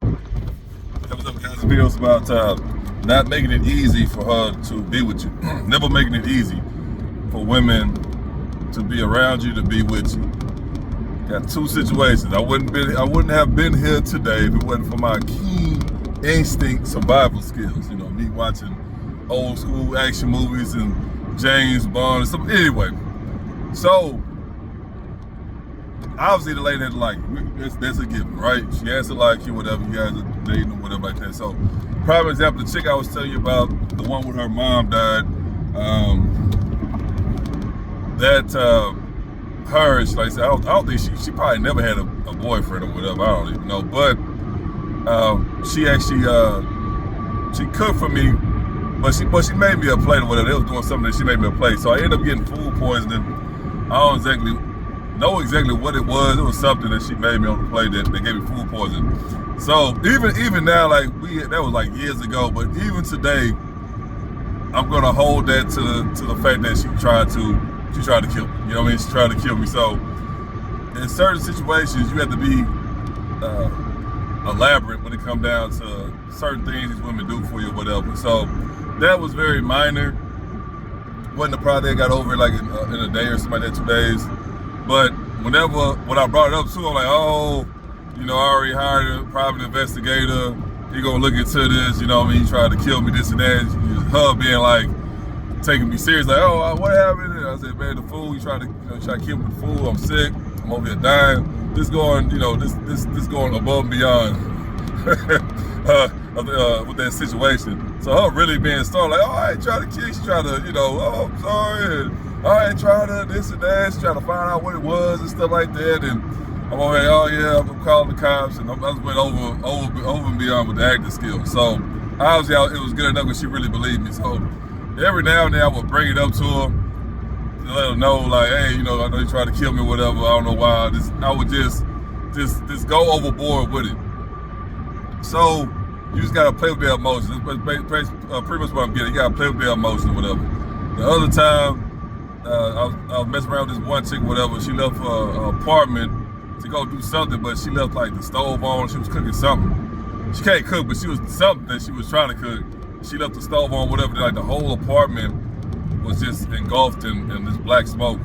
What's up, guys? This video is about not making it easy for her to be with you. Never making it easy for women to be around you, to be with you. Got two situations. I wouldn't have been here today if it wasn't for my keen instinct survival skills. You know, me watching old school action movies and James Bond and stuff. Anyway, so obviously the lady had to like you. That's a given, right? She has to like you, whatever. You guys are dating or whatever like that. So, prime example, the chick I was telling you about, the one with her mom died. Her, like I said, I don't think she probably never had a boyfriend or whatever. I don't even know. But she actually she cooked for me, but she made me a plate or whatever. They was doing something that she made me a plate. So I ended up getting food poisoning. I don't exactly know exactly what it was. It was something that she made me on the plate that gave me food poisoning. So even now, like that was like years ago, but even today, I'm gonna hold that to the fact that she tried to kill me. You know what I mean? She tried to kill me. So in certain situations, you have to be elaborate when it comes down to certain things these women do for you or whatever. So that was very minor. Wasn't a problem. I got over it like in a day or something like that, 2 days. But when I brought it up to her, I'm like, oh, you know, I already hired a private investigator. He gonna look into this, you know what I mean? He tried to kill me, this and that. Her being like, taking me serious, like, oh, what happened? And I said, man, the food, he tried to kill me with the food. I'm sick. I'm over here dying. This going, you know, this going above and beyond with that situation. So her really being started, like, oh, I ain't trying to kill. She tried to, you know, oh, I'm sorry. And I ain't trying to this and that. She tried to find out what it was and stuff like that. And I'm over here, oh yeah, I'm calling the cops, and I just went over and beyond with the acting skills. So obviously it was good enough because she really believed me. So every now and then I would bring it up to her to let her know, like, hey, you know, I know you tried to kill me or whatever. I don't know why. I would just go overboard with it. So you just gotta play with their emotions. That's pretty much what I'm getting. You gotta play with their emotions or whatever. The other time, I was messing around with this one chick or whatever. She left her apartment to go do something, but she left like the stove on. She was cooking something. She can't cook, but she was something that she was trying to cook. She left the stove on, whatever. Like the whole apartment was just engulfed in this black smoke.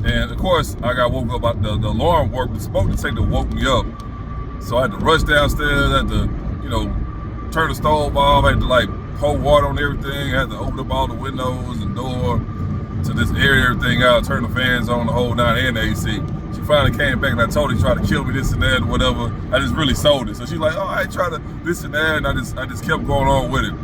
And of course, I got woke up by the alarm worked. The smoke detector woke me up, so I had to rush downstairs. I had to, you know, turn the stove off. I had to like pour water on everything. I had to open up all the windows and door to just air everything out, turn the fans on, the whole nine, and the AC. She finally came back and I told her he tried to kill me, this and that, and whatever. I just really sold it. So she's like, oh, I ain't trying to this and that, and I just kept going on with it.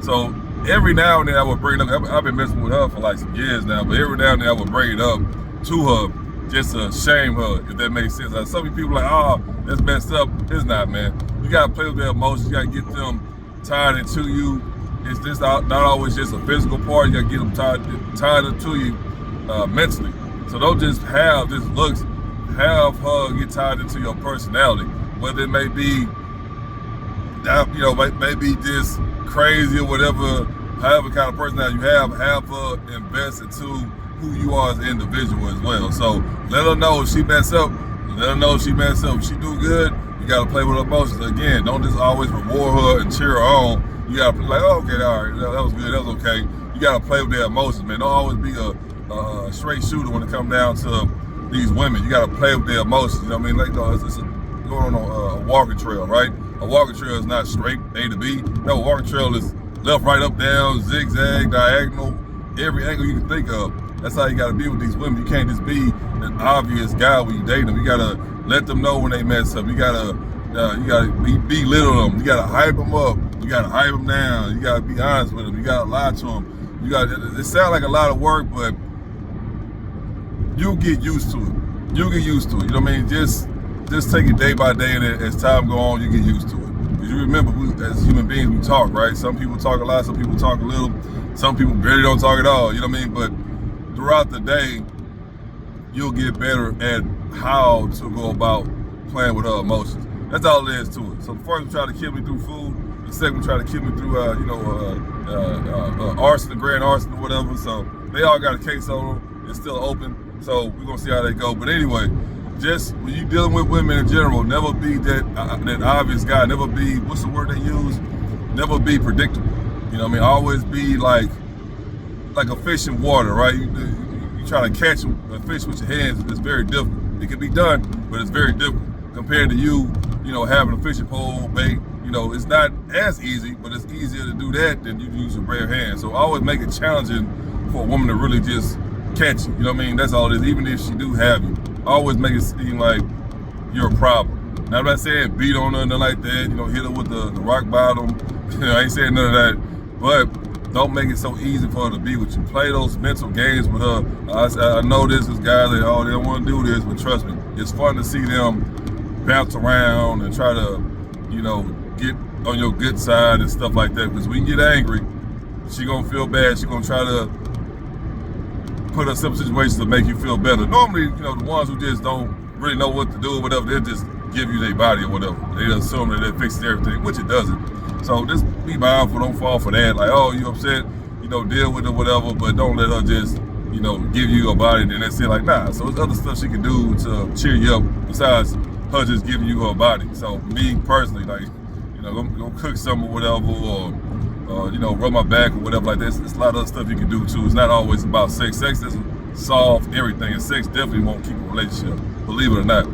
So every now and then I would bring it up. I've been messing with her for like some years now, but every now and then I would bring it up to her just to shame her, if that makes sense. Like, some people are like, oh, that's messed up. It's not, man. You gotta play with their emotions. You gotta get them tied into you. It's just not always just a physical part. You gotta get them tied into you mentally. So don't just have this looks. Have her get tied into your personality. Whether it may be, you know, maybe just crazy or whatever. However kind of personality you have her invest into who you are as an individual as well. So let her know if she mess up. Let her know if she mess up. If she do good, you gotta play with her emotions. Again, don't just always reward her and cheer her on. You gotta be like, oh, okay, all right, that was good, that was okay. You gotta play with their emotions, man. Don't always be a straight shooter when it comes down to these women. You gotta play with their emotions. You know what I mean? Like, it's going on a walking trail, right? A walking trail is not straight A to B. No, a walking trail is left, right, up, down, zigzag, diagonal, every angle you can think of. That's how you gotta be with these women. You can't just be an obvious guy when you date them. You gotta let them know when they mess up. You gotta belittle them. You gotta hype them up. You gotta hype them down. You gotta be honest with them. You gotta lie to them. It sounds like a lot of work, but you'll get used to it. You'll get used to it. You know what I mean? Just take it day by day, and as time go on, you get used to it. Because you remember, as human beings, we talk, right? Some people talk a lot, some people talk a little, some people barely don't talk at all. You know what I mean? But throughout the day, you'll get better at how to go about playing with her emotions. That's all it is to it. So the first one tried to kill me through food. The second one tried to kill me through, arson, grand arson or whatever. So they all got a case on them. It's still open. So we're gonna see how they go. But anyway, just when you dealing with women in general, never be that obvious guy. Never be, what's the word they use? Never be predictable. You know what I mean? Always be like a fish in water, right? You try to catch a fish with your hands. It's very difficult. It can be done, but it's very difficult compared to you know, having a fishing pole, bait. You know, it's not as easy, but it's easier to do that than you use your bare hands. So always make it challenging for a woman to really just catch you. You know what I mean? That's all it is. Even if she do have you, always make it seem like you're a problem. Now I'm not saying beat on her, nothing like that. You know, hit her with the rock bottom. You know, I ain't saying none of that. But don't make it so easy for her to be with you. Play those mental games with her. I know this is guys that, oh, they don't want to do this, but trust me, it's fun to see them bounce around and try to, you know, get on your good side and stuff like that. Because when you get angry, she gonna feel bad. She gonna try to put herself in situations to make you feel better. Normally, you know, the ones who just don't really know what to do or whatever, they'll just give you their body or whatever. They assume that it fixes everything, which it doesn't. So just be mindful, don't fall for that. Like, oh, you upset, you know, deal with it, whatever, but don't let her just, you know, give you a body and then that's it. Like, nah. So there's other stuff she can do to cheer you up besides her just giving you her body. So me personally, like, you know, go cook something or whatever, or you know, rub my back or whatever like this. There's a lot of other stuff you can do too. It's not always about sex. Sex doesn't solve everything, and sex definitely won't keep a relationship, believe it or not.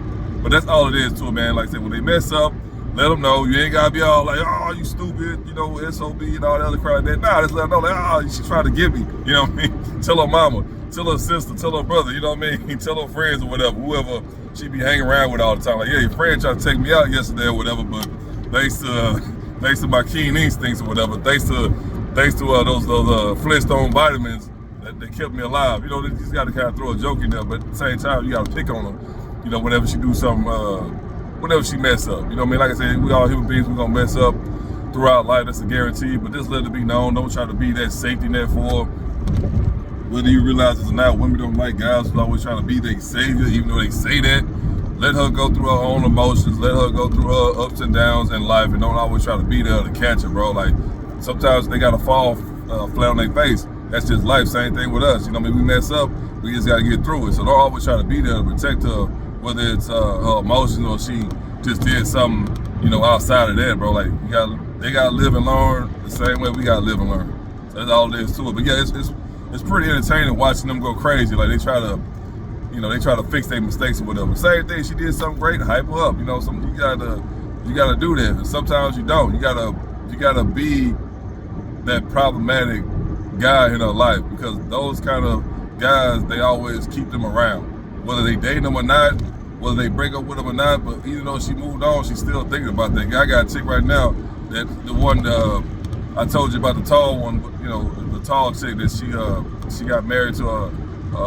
But that's all it is to it, man. Like I said, when they mess up, let them know. You ain't gotta be all like, oh, you stupid, you know, SOB and all that other crap. Nah, just let them know, like, oh, she trying to get me. You know what I mean? Tell her mama, tell her sister, tell her brother, you know what I mean? Tell her friends or whatever, whoever she be hanging around with all the time. Like, yeah, your friend tried to take me out yesterday or whatever, but thanks to my keen instincts or whatever, thanks to those Flintstone vitamins that kept me alive. You know, they just got to kind of throw a joke in there, but at the same time, you got to pick on her. You know, whenever she do something, whenever she mess up. You know what I mean? Like I said, we all human beings, we're gonna mess up throughout life. That's a guarantee. But just let it be known. Don't try to be that safety net for her. Whether you realize it or not, women don't like guys who always trying to be their savior, even though they say that. Let her go through her own emotions. Let her go through her ups and downs in life, and don't always try to be there to catch her, bro. Like, sometimes they gotta fall flat on their face. That's just life. Same thing with us. You know what I mean? We mess up, we just gotta get through it. So don't always try to be there to protect her, whether it's her emotions or she just did something, you know, outside of that, bro. Like, they gotta live and learn the same way we gotta live and learn. So that's all there is to it. But yeah, it's pretty entertaining watching them go crazy. Like, they try to fix their mistakes or whatever. Same thing, she did something great, hype her up. You know, you gotta do that. And sometimes you don't. You gotta be that problematic guy in her life, because those kind of guys, they always keep them around. Whether they date them or not, whether they break up with them or not, but even though she moved on, she's still thinking about that guy. I got a chick right now, that the one I told you about, the tall one, you know, the tall chick that she got married to a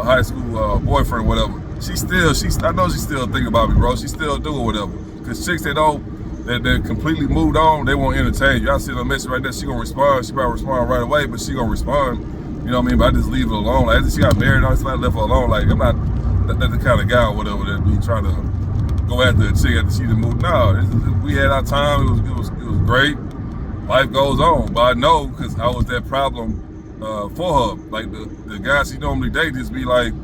high school boyfriend or whatever. I know she's still thinking about me, bro. She still do or whatever. Cause chicks that completely moved on, they won't entertain you. I see her message right there, she gonna respond. She probably respond right away, but she gonna respond. You know what I mean? But I just leave it alone. Like, after she got married, I just left her alone. Like, I'm not that the kind of guy or whatever that be trying to go after a chick after she done moved. No, we had our time. It was great. Life goes on. But I know, because I was that problem for her. Like, the guys she normally date just be like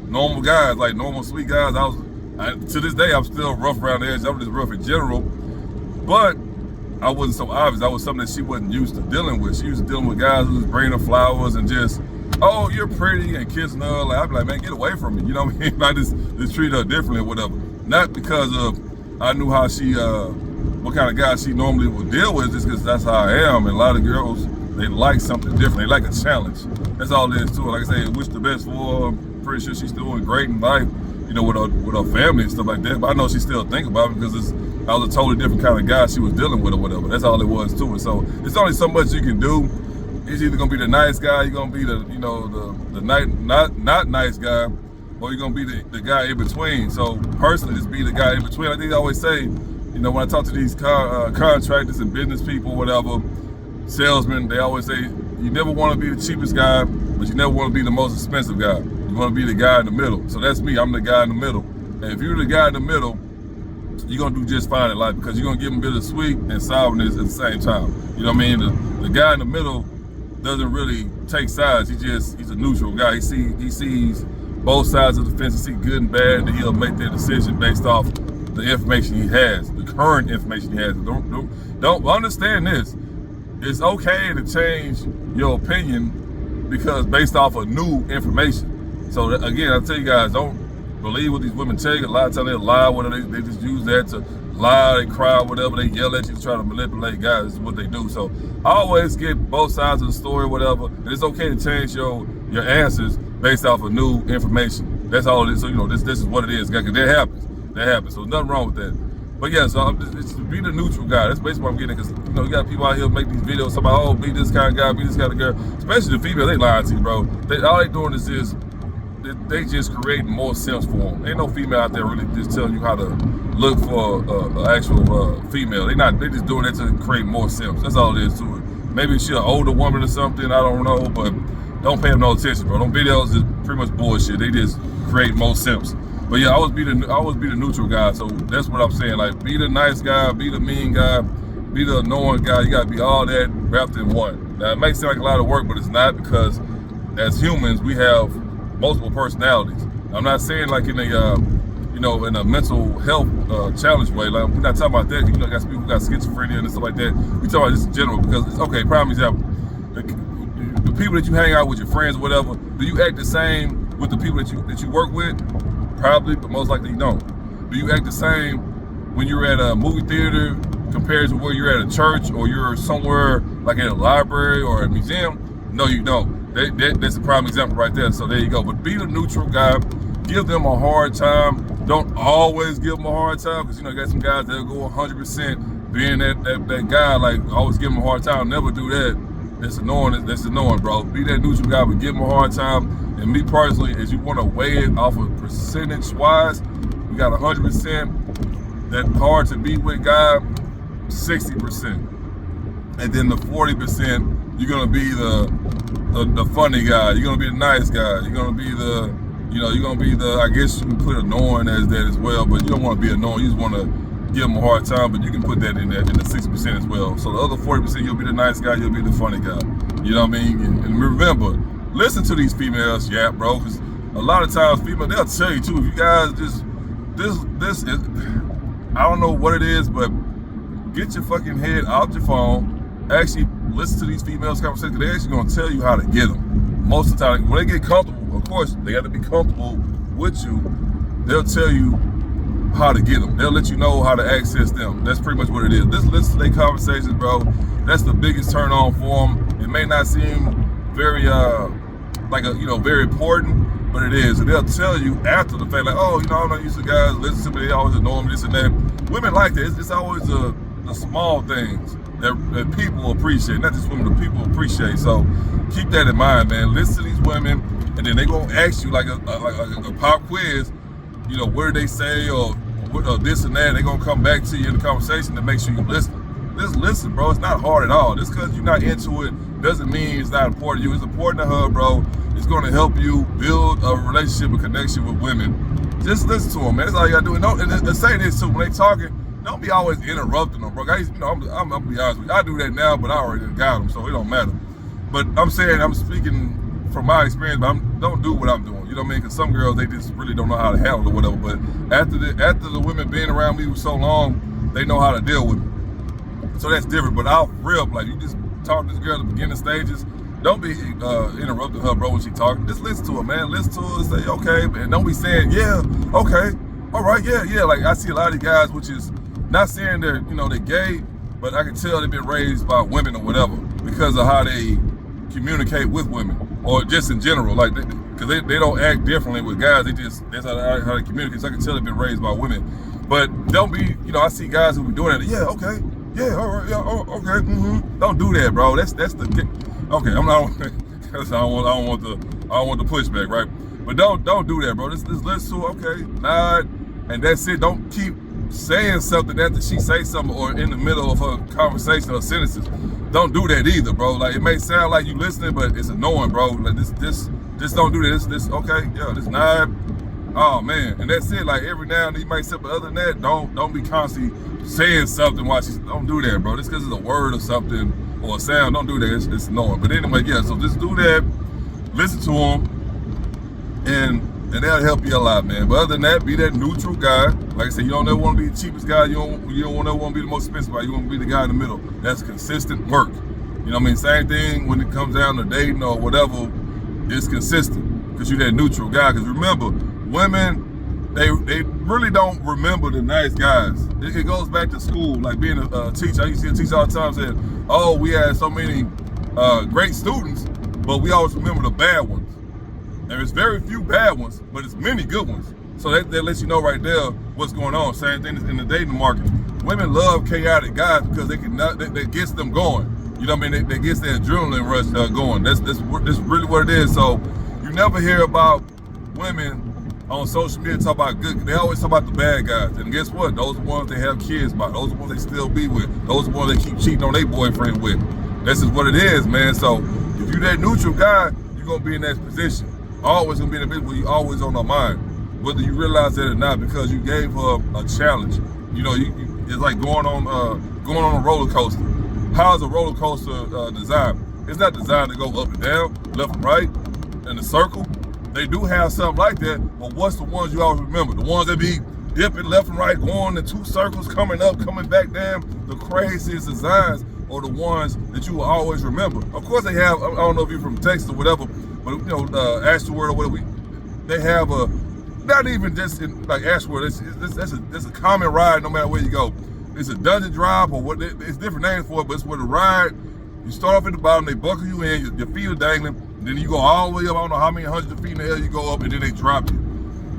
normal guys, like normal sweet guys. To this day, I'm still rough around the edge. I'm just rough in general. But I wasn't so obvious. That was something that she wasn't used to dealing with. She used to dealing with guys who was bringing her flowers and just, oh, you're pretty, and kissing her. Like, I'd be like, man, get away from me. You know what I mean? I just treat her differently or whatever. Not because of, I knew how she, what kind of guy she normally would deal with, just because that's how I am. And a lot of girls, they like something different. They like a challenge. That's all there is to it. Like I say, wish the best for her. I'm pretty sure she's doing great in life, you know, with her family and stuff like that. But I know she still think about it, because I was a totally different kind of guy she was dealing with or whatever. That's all it was to it. So it's only so much you can do. It's either gonna be the nice guy, you're gonna be the not nice guy, or you're gonna be the guy in between. So personally, just be the guy in between. I think I always say, you know, when I talk to these contractors and business people, whatever, salesmen, they always say, you never want to be the cheapest guy, but you never want to be the most expensive guy. You want to be the guy in the middle. So that's me. I'm the guy in the middle. And if you're the guy in the middle, you're gonna do just fine in life, because you're gonna give him bittersweet and sourness at the same time. You know what I mean? The guy in the middle doesn't really take sides. He's a neutral guy. He sees both sides of the fence and see good and bad, and then he'll make their decision based off the information he has, the current information he has. Don't understand this. It's okay to change your opinion because based off of new information. So again, I tell you guys, don't believe what these women tell you. A lot of times they lie, whatever they just use that to lie, they cry, whatever, they yell at you to try to manipulate guys. This is what they do. So I always get both sides of the story, whatever. And it's okay to change your answers based off of new information. That's all it is. So this is what it is. That happens. That happens. So nothing wrong with that. But yeah, so it's to be the neutral guy. That's basically what I'm getting. Because you got people out here make these videos about, oh, be this kind of guy, be this kind of girl. Especially the female, they lying to you, bro. All they doing is they just creating more simps for them. Ain't no female out there really just telling you how to look for an actual female. They just doing it to create more simps. That's all it is to it. Maybe she's an older woman or something, I don't know, but don't pay them no attention, bro. Them videos is pretty much bullshit. They just create more simps. But yeah, I always be the neutral guy. So that's what I'm saying. Like, be the nice guy, be the mean guy, be the annoying guy. You gotta be all that wrapped in one. Now it may sound like a lot of work, but it's not, because as humans we have multiple personalities. I'm not saying like in a in a mental health challenge way. Like, we're not talking about that. Got people who got schizophrenia and stuff like that. We talking about this in general, because it's okay. Prime example: the people that you hang out with, your friends, or whatever. Do you act the same with the people that you work with? Probably, but most likely you don't. Do you act the same when you're at a movie theater compared to where you're at a church, or you're somewhere like at a library or a museum? No, you don't. That's a prime example right there. So there you go. But be the neutral guy. Give them a hard time. Don't always give them a hard time, because you got some guys that'll go 100% being that guy, like always give them a hard time. Never do that. That's annoying. That's annoying, bro. Be that neutral guy, but give them a hard time. And me personally, is you want to weigh it off of percentage wise, you got 100%. That hard to be with guy, 60%, and then the 40%, you're gonna be the funny guy. You're gonna be the nice guy. You're gonna be I guess you can put annoying as that as well, but you don't want to be annoying. You just want to give them a hard time, but you can put that in the 60% as well. So the other 40%, you'll be the nice guy, you'll be the funny guy. You know what I mean? And remember, listen to these females, yeah, bro, because a lot of times they'll tell you too. If you guys this is, I don't know what it is, but get your fucking head out your phone. Actually listen to these females' conversations. They're actually gonna tell you how to get them. Most of the time, when they get comfortable, of course, they got to be comfortable with you. They'll tell you how to get them. They'll let you know how to access them. That's pretty much what it is. Just listen to their conversations, bro. That's the biggest turn on for them. It may not seem very very important, but it is. And they'll tell you after the fact, like, oh, I'm not used to guys listen to me, they always annoy me, this and that. Women like that. It's always the small things that people appreciate, not just women, the people appreciate. So keep that in mind, man. Listen to these women, and then they gonna ask you like a pop quiz, what do they say, or this and that. They gonna come back to you in the conversation to make sure you listen. Just listen, bro. It's not hard at all. Just because you're not into it doesn't mean it's not important to you. It's important to her, bro. It's gonna help you build a relationship, a connection with women. Just listen to them, man. That's all you gotta do. And say this too, when they talking, don't be always interrupting them, bro. I'm gonna be honest with you. I do that now, but I already got them, so it don't matter. But I'm saying, I'm speaking from my experience, but don't do what I'm doing. You know what I mean? Because some girls, they just really don't know how to handle it or whatever. But after the women being around me for so long, they know how to deal with me. So that's different. But I'll rip, like, you just talk to this girl at the beginning stages. Don't be interrupting her, bro, when she talking. Just listen to her, man. Listen to her and say, okay. And don't be saying, yeah, okay, all right, yeah. Like, I see a lot of these guys, which is not saying they're gay, but I can tell they've been raised by women or whatever because of how they communicate with women, or just in general, like, because they don't act differently with guys. That's how they communicate. So I can tell they've been raised by women. But don't be, I see guys who be doing that. Yeah, okay, yeah, all right, yeah, okay, Don't do that, bro. That's the okay. I'm not. I don't want the pushback, right? But don't do that, bro. Just listen to okay, nod, and that's it. Don't keep saying something after she say something or in the middle of her conversation or sentences. Don't do that either, bro. Like, it may sound like you listening, but it's annoying, bro. Like, just don't do that. This okay, yeah, this nod. Oh man, and that's it. Like, every now and then you might say, but other than that, don't be constantly saying something while she's. Don't do that, bro. Just because it's a word or something or a sound, don't do that. It's annoying. But anyway, yeah. So just do that. Listen to them, and and that'll help you a lot, man. But other than that, be that neutral guy. Like I said, you don't ever want to be the cheapest guy. You don't ever want to be the most expensive guy. You want to be the guy in the middle. That's consistent work. You know what I mean? Same thing when it comes down to dating or whatever. It's consistent because you're that neutral guy. Because remember, women, they really don't remember the nice guys. It goes back to school, like being a teacher. I used to see a teacher all the time saying, "Oh, we had so many great students, but we always remember the bad ones." And there's very few bad ones, but it's many good ones. So that lets you know right there what's going on. Same thing in the dating market. Women love chaotic guys because that gets them going. You know what I mean? That gets their adrenaline rush going. That's really what it is. So you never hear about women on social media talk about good. They always talk about the bad guys. And guess what? Those are the ones they have kids by. Those are the ones they still be with. Those are the ones they keep cheating on their boyfriend with. That's just what it is, man. So if you're that neutral guy, you're gonna be in that position. Always gonna be in a position where you're always on her mind, whether you realize that or not, because you gave her a challenge. You know, it's like going on a roller coaster. How is a roller coaster designed? It's not designed to go up and down, left and right, in a circle. They do have something like that, but what's the ones you always remember? The ones that be dipping left and right, going in two circles, coming up, coming back down, the craziest designs are the ones that you will always remember. Of course they have, I don't know if you're from Texas or whatever, but you know, Astroworld or whatever, they have a, not even just in like Astroworld, it's a common ride no matter where you go. It's a dungeon drop or what, it's different names for it, but it's where the ride, you start off at the bottom, they buckle you in, your feet are dangling, then you go all the way up, I don't know how many hundreds of feet in the air you go up, and then they drop you.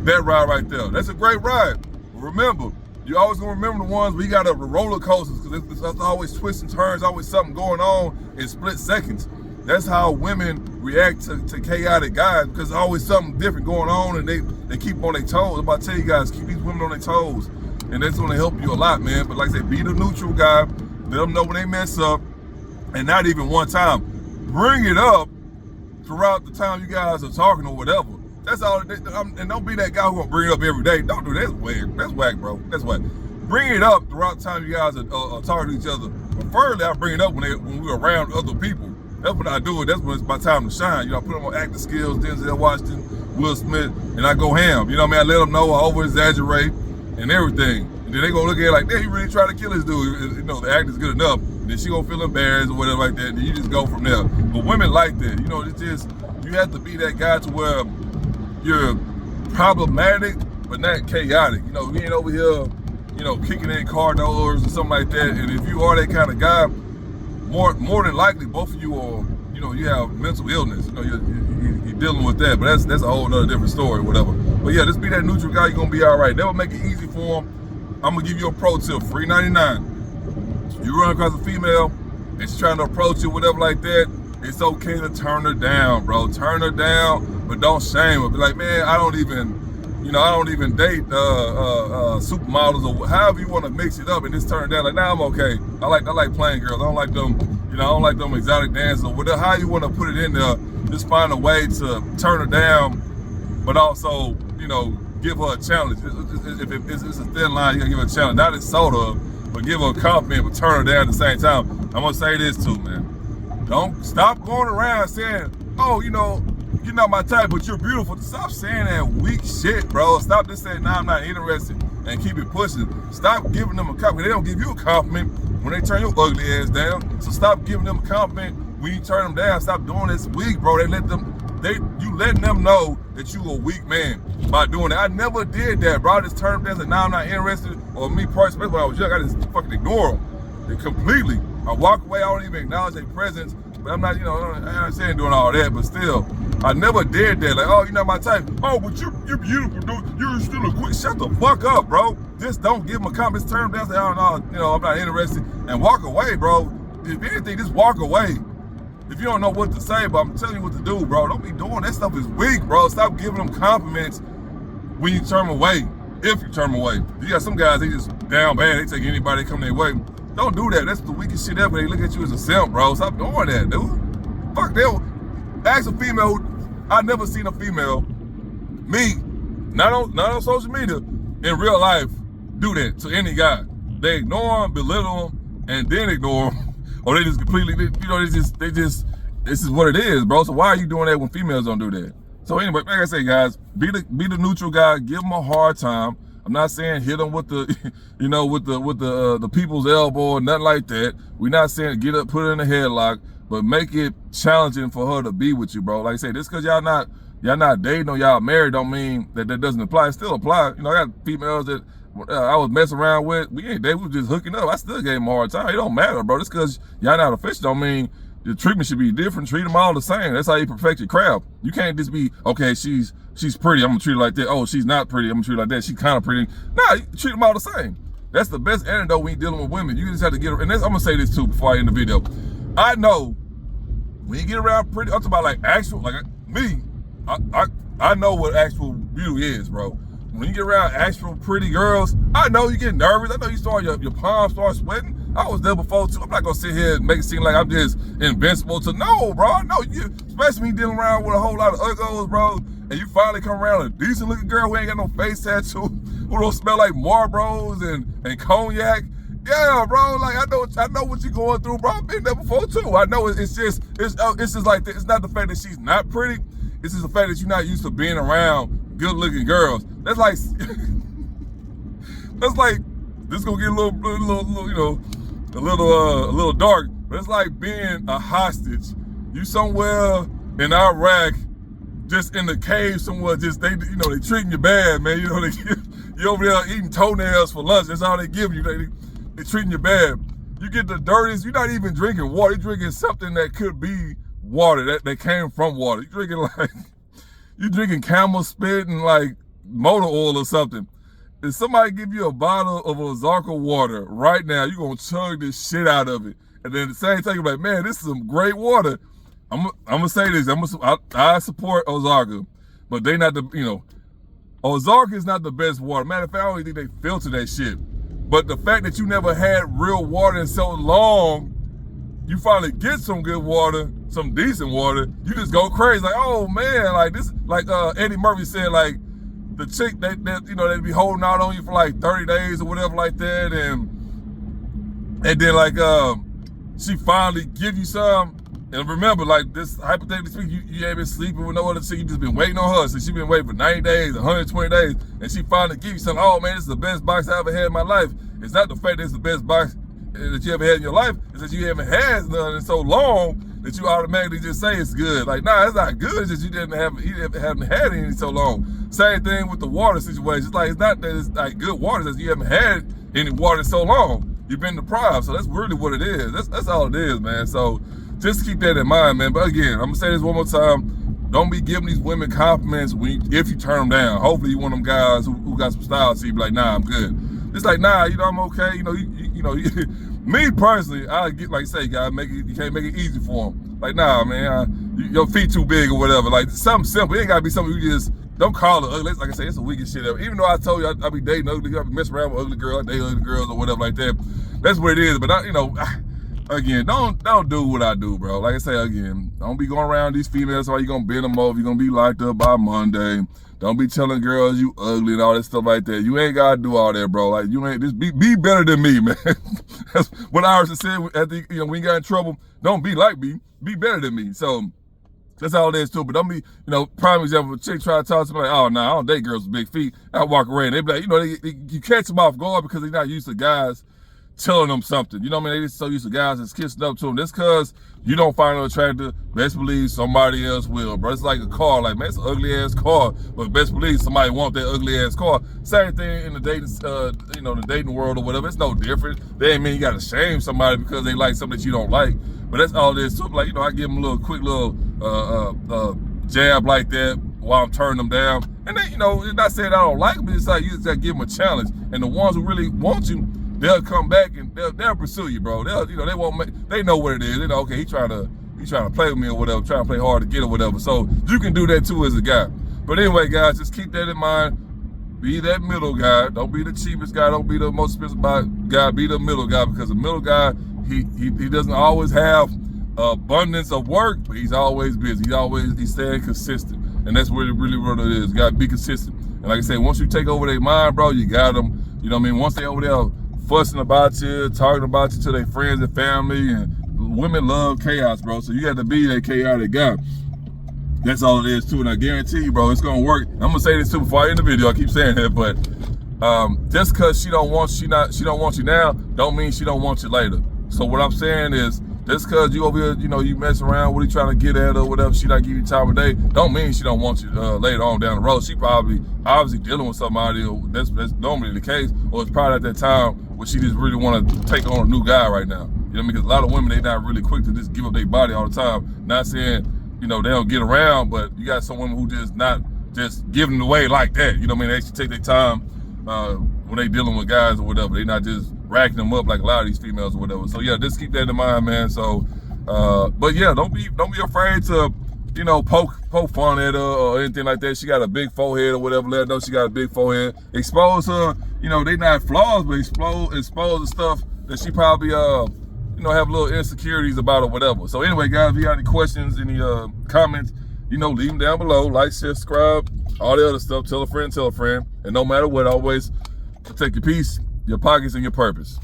That ride right there, that's a great ride. But remember, you always gonna remember the ones where you got the roller coasters, because there's always twists and turns, always something going on in split seconds. That's how women react to chaotic guys, because there's always something different going on, and they keep on their toes. I'm about to tell you guys, keep these women on their toes, and that's gonna help you a lot, man. But like I said, be the neutral guy, let them know when they mess up, and not even one time. Bring it up throughout the time you guys are talking or whatever. That's all. And don't be that guy who gonna bring it up every day. Don't do that. That's weird. That's whack, bro. That's whack. Bring it up throughout the time you guys are talking to each other. Preferably, I bring it up when we're around other people. That's what I do. That's when it's my time to shine. You know, I put them on acting skills, Denzel Washington, Will Smith, and I go ham. You know what I mean? I let them know I over-exaggerate and everything. And then they gonna look at it like, damn, you really try to kill this dude. You know, the acting's good enough. And then she gonna feel embarrassed or whatever like that. And then you just go from there. But women like that. You know, it's just, you have to be that guy to where you're problematic, but not chaotic. You know, we ain't over here, you know, kicking in car doors or something like that. And if you are that kind of guy, more than likely, both of you are, you know, you have mental illness. You know, you're dealing with that. But that's a whole other different story or whatever. But yeah, just be that neutral guy. You're gonna be all right. That will make it easy for them. I'm gonna give you a pro tip, free 99. You run across a female and she's trying to approach you, whatever like that, it's okay to turn her down, bro. Turn her down, but don't shame her. Be like, man, I don't even date supermodels or however you want to mix it up and just turn it down. Like, nah, I'm okay. I like plain girls. I don't like them, you know, I don't like them exotic dancers or whatever. How you want to put it in there, just find a way to turn her down, but also, you know, give her a challenge. If it's a thin line, you gotta give her a challenge. Not insult her, but give her a compliment, but turn her down at the same time. I'm gonna say this too, man. Don't stop going around saying, oh, you know, you're not my type, but you're beautiful. Stop saying that weak shit, bro. Stop just saying, nah, I'm not interested, and keep it pushing. Stop giving them a compliment. They don't give you a compliment when they turn your ugly ass down. So stop giving them a compliment when you turn them down. Stop doing this weak, bro. You letting them know that you a weak man by doing that. I never did that, bro. I just turned them down and said, nah, I'm not interested. Or me personally, when I was young, I just fucking ignore them completely. I walk away, I don't even acknowledge their presence, but I'm not, you know, I'm not saying doing all that, but still, I never did that. Like, oh, you're not my type. Oh, but you're beautiful, dude. You're still a quit. Shut the fuck up, bro. Just don't give them a comment. Just turn them down, say, oh, no, you know, I'm not interested, and walk away, bro. If anything, just walk away. If you don't know what to say, but I'm telling you what to do, bro. Don't be doing that stuff is weak, bro. Stop giving them compliments when you turn them away, if you turn them away. You got some guys, they just down bad. They take anybody that come their way. Don't do that. That's the weakest shit ever. They look at you as a simp, bro. Stop doing that, dude. Fuck them. Ask a female. I've never seen a female, me, not on social media, in real life, do that to any guy. They ignore them, belittle them, and then ignore them. Or they just completely, you know, they just, this is what it is, bro. So why are you doing that when females don't do that? So anyway, like I say, guys, be the neutral guy. Give them a hard time. I'm not saying hit them with the, you know, with the people's elbow or nothing like that. We're not saying get up, put her in a headlock, but make it challenging for her to be with you, bro. Like I say, just because y'all not dating or y'all married don't mean that doesn't apply. It still apply. You know, I got females that I was messing around with. We were just hooking up. I still gave them a hard time. It don't matter, bro. Just because y'all not official don't mean the treatment should be different. Treat them all the same. That's how you perfect your craft. You can't just be, okay, she's pretty, I'm gonna treat her like that. Oh, she's not pretty, I'm gonna treat her like that. She's kind of pretty. Nah, you treat them all the same. That's the best antidote when you're dealing with women. You just have to get her, and I'm gonna say this too before I end the video. I know when you get around pretty, I'm talking about like actual, like me, I know what actual beauty is, bro. When you get around actual pretty girls, I know you get nervous. I know you start, your palms start sweating. I was there before too. I'm not gonna sit here and make it seem like I'm just invincible to, no, bro. No, you, especially when you dealing around with a whole lot of uggos, bro, and you finally come around a decent looking girl who ain't got no face tattoo, who don't smell like Marlboros and cognac. Yeah, bro, like I know what you're going through, bro. I've been there before too. I know it's just like, it's not the fact that she's not pretty, it's just the fact that you're not used to being around good looking girls. That's like, this is gonna get a little, you know, a little dark, but it's like being a hostage. You somewhere in Iraq, just in the cave somewhere, just they treating you bad, man. You know, you over there eating toenails for lunch. That's all they give you. They treating you bad. You get the dirtiest. You're not even drinking water. You're drinking something that could be water that came from water. You're drinking camel spit and like motor oil or something. If somebody give you a bottle of Ozarka water right now, you're gonna chug this shit out of it. And then at the same time, you're like, man, this is some great water. I'm gonna say this, I support Ozarka, but they not the, you know, Ozarka is not the best water. Matter of fact, I don't even think they filter that shit. But the fact that you never had real water in so long, you finally get some good water, some decent water, you just go crazy. Like, oh man, like this, like Eddie Murphy said, like, the chick that you know, they'd be holding out on you for like 30 days or whatever like that, and then like she finally give you some, and remember, like this, hypothetically speaking, you ain't been sleeping with no other chick, you just been waiting on her, so she been waiting for 90 days, 120 days, and she finally give you something. Oh man, this is the best box I ever had in my life. It's not the fact that it's the best box that you ever had in your life, it's that you haven't had none in so long that you automatically just say it's good. Like, nah, it's not good, it's just you haven't had any so long. Same thing with the water situation. It's like, it's not that it's like good water, it's that you haven't had any water in so long. You've been deprived, so that's really what it is. That's all it is, man. So just keep that in mind, man. But again, I'm gonna say this one more time. Don't be giving these women compliments if you turn them down. Hopefully you one of them guys who got some style, so you be like, nah, I'm good. It's like, nah, you know, I'm okay. You know, me personally, I get, like, say, guys, you can't make it easy for them. Like, nah, man, your feet too big or whatever. Like, something simple. It ain't gotta be something you just, don't call it ugly. Like I say, it's the weakest shit ever. Even though I told you I be dating ugly, I be messing around with ugly girls, I date ugly girls or whatever like that. That's what it is. But again, don't do what I do, bro. Like I say, again, don't be going around these females while you gonna bend them over. You're gonna be locked up by Monday. Don't be telling girls you ugly and all that stuff like that. You ain't gotta do all that, bro. Like, you ain't, just be better than me, man. That's what Iris said at the, you know, when you got in trouble. Don't be like me, be better than me. So that's all it is too. But don't be, you know, prime example, a chick try to talk to me like, oh no, I don't date girls with big feet. I walk away and they be like, you know, you catch them off guard because they're not used to guys telling them something. You know what I mean? They just so used to guys that's kissing up to them. That's because you don't find them attractive. Best believe somebody else will, bro. It's like a car. Like, man, it's an ugly ass car, but best believe somebody want that ugly ass car. Same thing in the dating, you know, the dating world or whatever. It's no different. They ain't mean you gotta shame somebody because they like something that you don't like. But that's all it is. So, like, you know, I give them a little quick little jab like that while I'm turning them down. And then, you know, it's not saying I don't like them, but it's like you just gotta give them a challenge. And the ones who really want you, they'll come back and they'll pursue you, bro. You know, they won't they know what it is. They know, okay, he trying to play with me or whatever, trying to play hard to get or whatever. So you can do that too as a guy. But anyway, guys, just keep that in mind. Be that middle guy. Don't be the cheapest guy. Don't be the most expensive guy. Be the middle guy, because the middle guy, he doesn't always have abundance of work, but he's always busy. He's staying consistent, and that's really what it is. You gotta be consistent. And like I said, once you take over their mind, bro, you got them. You know what I mean? Once they over there fussing about you, talking about you to their friends and family, and women love chaos, bro. So you got to be that chaotic guy. That's all it is too, and I guarantee you, bro, it's gonna work. I'm gonna say this too before I end the video. I keep saying that, but just cause she don't want you now, don't mean she don't want you later. So what I'm saying is, just cause you over here, you know, you mess around, what you trying to get at or whatever, she not give you time of day, don't mean she don't want you later on down the road. She probably obviously dealing with somebody, or that's normally the case, or it's probably at that time where she just really want to take on a new guy right now. You know what I mean? Because a lot of women, they not really quick to just give up their body all the time. Not saying, you know, they don't get around, but you got some women who just not just giving it away like that. You know what I mean? They actually take their time when they dealing with guys or whatever. They not just racking them up like a lot of these females or whatever. So yeah, just keep that in mind, man. So, but yeah, don't be afraid to, you know, poke fun at her or anything like that. She got a big forehead or whatever. Let her know she got a big forehead. Expose her. You know, they not flaws, but expose the stuff that she probably you know, have little insecurities about or whatever. So anyway, guys, if you got any questions, any comments, you know, leave them down below. Like, share, subscribe, all the other stuff. Tell a friend, and no matter what, always protect your peace, your pockets, and your purpose.